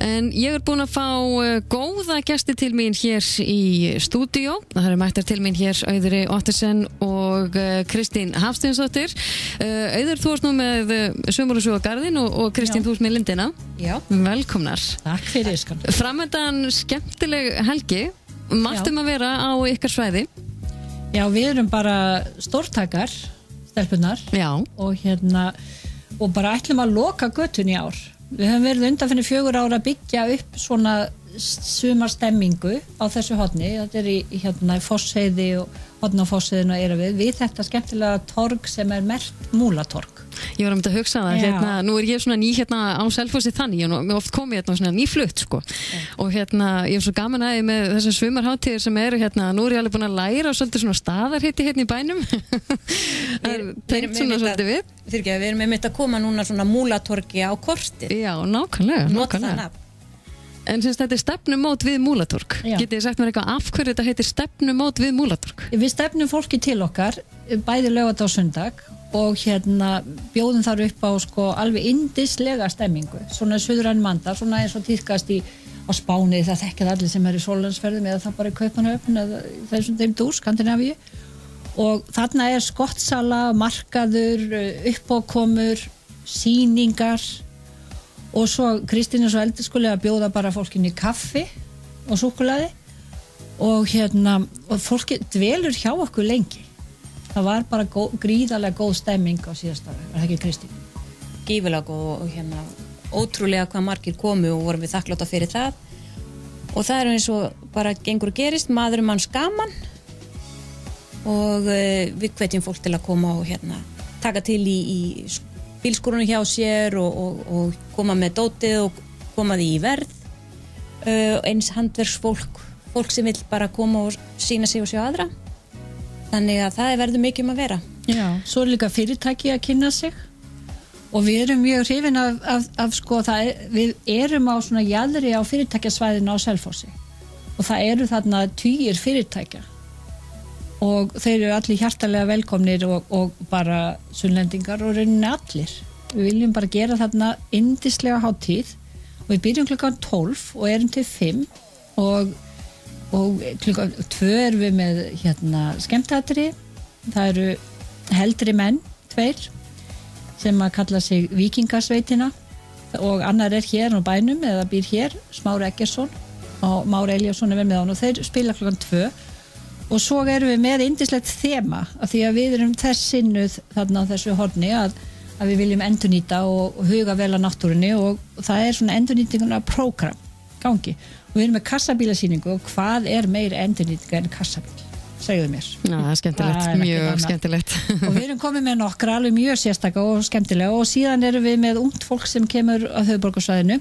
En ég búin að fá góða gesti til mín hér í stúdíó. Það eru mættar til mín hér Auðri Ottesen og Kristín Hafsteinsdóttir. Auður, þú ert nú með Sumar og Garðinn og Kristín, þú ert með Lindina. Já. Velkomnar. Takk fyrir skan. Framöndan skemmtileg helgi. Margt að vera á ykkar svæði. Já, við erum bara stórtakar, stelpunar. Já. Og bara ætlum að loka götun í ár. Við höfum verið undanfarið 4 ár að byggja upp svona sumarstemmingu á þessu horni. Þetta í Fossheiði og horn á Fossheiðinu og við þetta skemmtilega torg sem merkt Múlatorg. Ég var að hugsa það, nú ég svona ný á Selfossi þannig, ég hef oft komið svona nýflutt sko. Og ég svo gaman að með þessar sumarhátíðir sem eru nú ég alveg búin að læra svolítið svona staðarhitti í bænum. Við erum með að koma núna svona Múlatorgi á kortið. Já, nákvæmlega. En þetta stefnumót við Múlatorg. Getið þið sagt mér eitthvað af hverju þetta heitir stefnumót við Múlatorg? Við stefnum fólki til okkar, bæði laugardag og sunnudag, og bjóðum þar upp á alveg yndislega stemmingu. Svona suðræn mandar, svona eins og tíðkast á Spáni, það þekkið allir sem í Sóllandsferðum eða það bara í Kaupmannahöfn eða þessum dúr, Skandinavíu. Og þarna skottsala, markaður, uppákomur, sýningar. Og svo Kristín svo eldiskulega að bjóða bara fólkinu í kaffi og súkkulaði og fólki dvelur hjá okkur lengi. Það var bara gríðarlega góð stemming á síðasta ári, var það ekki Kristín? Gífulega góð og ótrúlega hvað margir komu og vorum við þakkláta fyrir það. Og það eins og bara gengur og gerist, maður manns gaman og við hvetjum fólk til að koma og taka til í bílskúrunum hjá sér og koma með dótið og koma því í verð. Eins handverksfólk sem vill bara koma og sýna sig og sjá aðra. Þannig að það verður mikið að vera. Já, svo líka fyrirtæki að kynna sig og við erum mjög hrifin við erum á svona jaðri á fyrirtækjasvæðinu á Selfossi og það eru þarna tugir fyrirtækja og þeir eru allir hjartalega velkomnir og bara sunnlendingar og rauninni allir. Við viljum bara gera þarna yndislega hátíð og við byrjum klukkan 12 og erum til 5 og klukkan 2 erum við með skemmtiatriði. Það eru heldri menn 2 sem að kalla sig Víkingasveitina og annar hér á bænum eða býr hér, Smári Eggertsson og Már Elíasson með hann og þeir spila klukkan 2. Og svo erum við með yndislegt þema af því að við erum þess sinnuð þarna á þessu horni að við viljum endurnýta og huga vel að náttúrunni og það svona endurnýtinguna prógram gangi. Og við erum með kassabílasýningu og hvað meir endurnýting en kassabíl? Segðu mér. Já, það skemmtilegt, mjög skemmtilegt. Og við erum komið með nokkra alveg mjög sérstaka og skemmtilega og síðan erum við með ungt fólk sem kemur á höfuðborgarsvæðinu.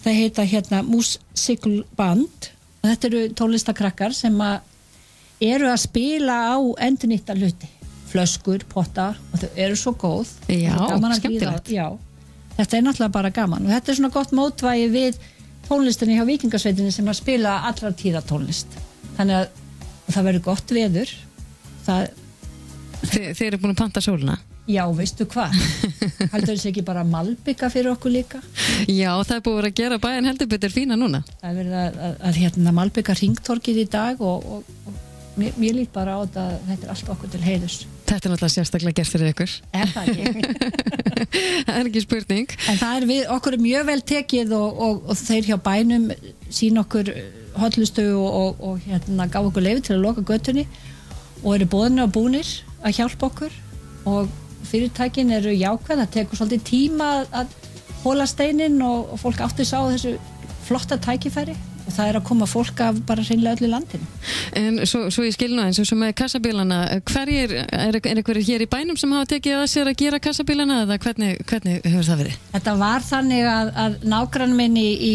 Það heita Músiklband og þetta eru tónlistakrakkar sem eru að spila á endurnýtta hluti, flöskur, potta og þau eru svo góð. Já, skemmtilegt. Já, þetta náttúrulega bara gaman og þetta svona gott mótvægi við tónlistinni hjá Víkingasveitinni sem að spila allra tíða tónlist. Þannig að það verður gott veður. Þið eru búin að panta sólina? Já, veistu hvað? Heldur þessi ekki bara malbika fyrir okkur líka? Já, það búið að gera bæinn heldur betur fína núna. Það verður að malbika hringtorgið í dag og mér líkt bara á þetta allt okkur til heiðurs. Þetta náttúrulega sérstaklega gert fyrir ykkur. Það ekki. Það ekki spurning. En það okkur mjög vel tekið og þeir hjá bænum sína okkur hollustu og gaf okkur leyfi til að loka götunni og eru boðnir og búnir að hjálpa okkur og fyrirtækin eru jákvæð, það tekur svolítið tíma að hóla steinin og fólk átti sá þessu flotta tækifæri og það að koma fólk af bara hreinlega öllu landinu. En svo ég skil nú eins og svo með kassabílana, hverjir einhverjir hér í bænum sem hafa tekið að sér að gera kassabílana eða hvernig hefur það verið? Þetta var þannig að nágrann minn í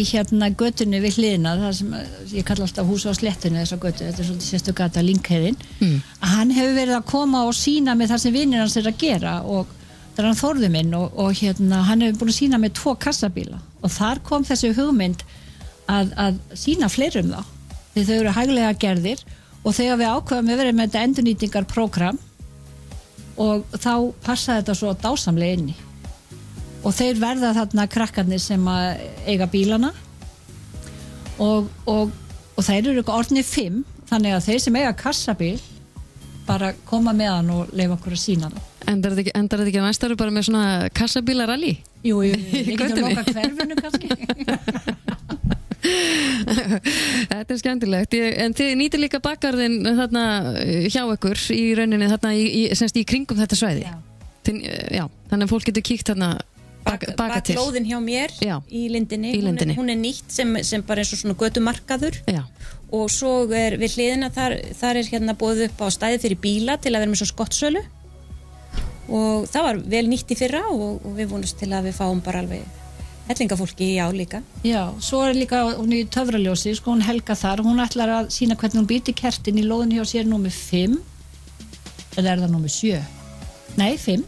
götunni við hliðina, það sem ég kalla alltaf húsa á sléttunni þessa götu, þetta svolítið sérstu gata Lyngheiðin, að hann hefur verið að koma og sýna með það sem vinir hans að gera og það hann Þórður minn og hann hefur búin að sýna með 2 kassabíla og þar kom þessi hugmynd að sýna fleirum þá því þau eru hæglega gerðir og þegar við ákveðum að vera með þetta endurnýtingarprógram og þá passa þetta svo dásamlega inni og þeir verða þarna krakkarnir sem að eiga bílana og þeir eru orðnir 5, þannig að þeir sem eiga kassabíl bara koma með hann og leyfa okkur að sína hann. Endar þetta ekki næsta ári bara með svona kassabílaralli? Jú, við getum loka hverfinu kannski. Þetta skemmtilegt, en þið nýtir líka bakgarðin þarna hjá ykkur í rauninni þarna semst í kringum þetta svæði. Já, þannig að fólk getur kíkt þarna baka til. Baklóðin hjá mér í Lindinni, hún er nýtt sem bara eins og svona götumarkaður. Já. Og svo við hliðina þar hérna boðið upp á stæði fyrir bíla til að vera með svo skottsölu og það var vel nýtt í fyrra og við vonumst til að við fáum bara alveg hellingafólki í ár líka. Já, svo líka hún í Töfraljósi, sko hún Helga þar, hún ætlar að sína hvernig hún býti kertin í lóðin hjá sér númer 5 eða er það númer 7? Nei, 5.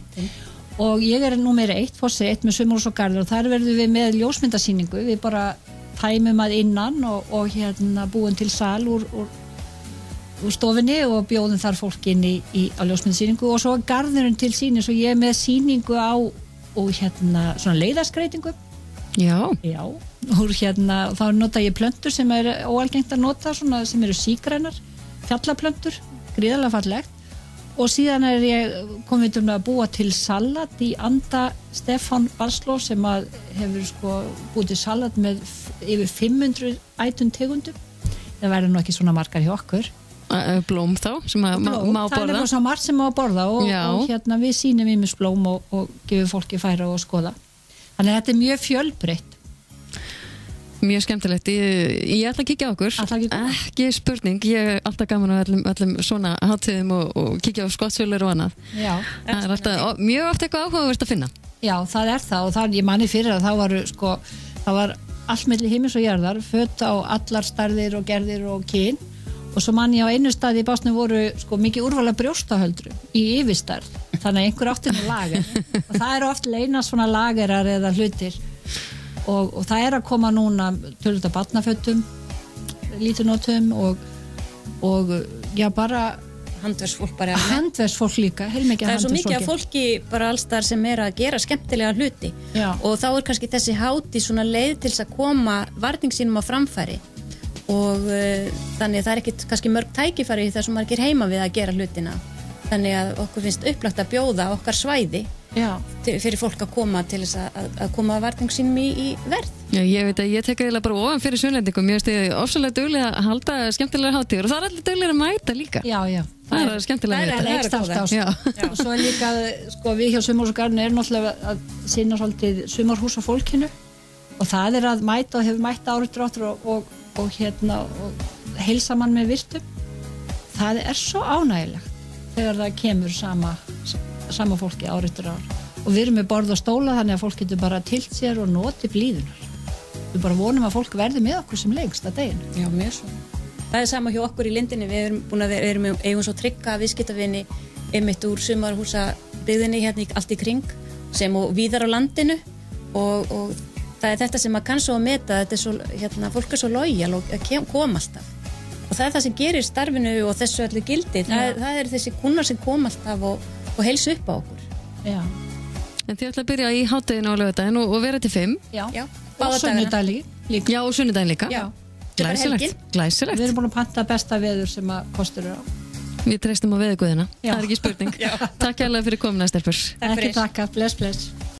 Og ég er númer 1, fórsið 1 með Sumarhús og Garður og þar verðum við með ljósmyndasýningu, við bara tæmum að innan og hérna búum til sal úr stofinni og bjóðum þar fólk inn á ljósmyndasýningu og svo garðurinn til sínis og ég með sýningu á og hérna svona leiðarskreitingu. Já, og hérna þá nota ég plöntur sem er óalgengt að nota, svona sem eru sígrænar, fjallaplöntur, gríðarlega fallegt. Og síðan er ég komið að búa til salat í anda Stefán Barsló sem að hefur sko búið til salat með yfir 500 ætuntegundum. Það verður nú ekki svona margar hjá okkur. Blóm þá, sem að má borða. Það er bara svo margt sem má borða og hérna við sýnum ýmis blóm og gefum fólki færa og skoða. Þannig að þetta er mjög fjölbreytt. Mjög skemmtilegt, ég ætla að kíkja á okkur, ekki spurning, ég er alltaf gaman á öllum svona hátíðum og kíkja á skottsölur og annað. Já. Það er alltaf mjög oft eitthvað áhugavert að finna. Já, það er það og það, ég manni fyrir að það var allt milli himins og jarðar, föt á allar stærðir og gerðir og kyn og svo manni á einu staði í Básnu voru mikið úrvala brjóstahöldru í yfirstærð, þannig að einhver átti með lager og það eru oft leina svona lagerar eða hlutir. Og það er að koma núna tölvöld af barnafötum, lítunótum og já bara handverksfólk líka, heilmikið handverksfólki. Það er svo mikið af fólki bara alls þar sem er að gera skemmtilega hluti og þá er kannski þessi hátíð svona leið til þess að koma varning sínum á framfæri og þannig að það er ekkit kannski mörg tækifæri þar sem margir heima við að gera hlutina. Þannig að okkur finnst upplagt að bjóða okkar svæði fyrir fólk að koma til þess að koma að varning sínum í verð. Já, ég veit að ég tek eiginlega bara ofan fyrir sunnlendingum. Ég veist þið ofsalega duglega að halda skemmtilega hátíður og það er allir duglega að mæta líka. Já. Það er skemmtilega að vita. Það er og svo er líka, við hjá Sumarhús og Garðurinn erum náttúrulega að sinna svolítið sumarhús á fólkinu og það er að mæta og hefur mætt árið áttur og heilsa mann með virtum. Það er svo ánægilegt þegar það kemur sama fólki ár eftir ár og við erum með borð og stóla þannig að fólk getur bara tilt sér og noti blíðunar. Við bara vonum að fólk verði með okkur sem lengst að deginu. Já, mjög svo. Það er sama hjá okkur í Lindinni, við erum eigum svo trygga viðskiptavini einmitt úr sumarhúsabyggðinni hérna allt í kring sem og víðar á landinu og það er þetta sem að kann svo að meta, þetta er svo, fólk er svo lojal og kom alltaf. Og það er það sem gerir starfinu og þessu öllu gildi. Það er þessi kunnar sem kom alltaf og heilsu upp á okkur. Já. En þið ætla að byrja í hádeginu á laugardaginn og vera til 5. Já. Og sunnudaginn líka. Já, og sunnudaginn líka. Já. Glæsilegt. Við erum búin að panta besta veður sem að kostur á. Við treystum á veðurguðina. Það er ekki spurning. Takk hérlega fyrir komuna, stelpur. Ekki takk. Bless.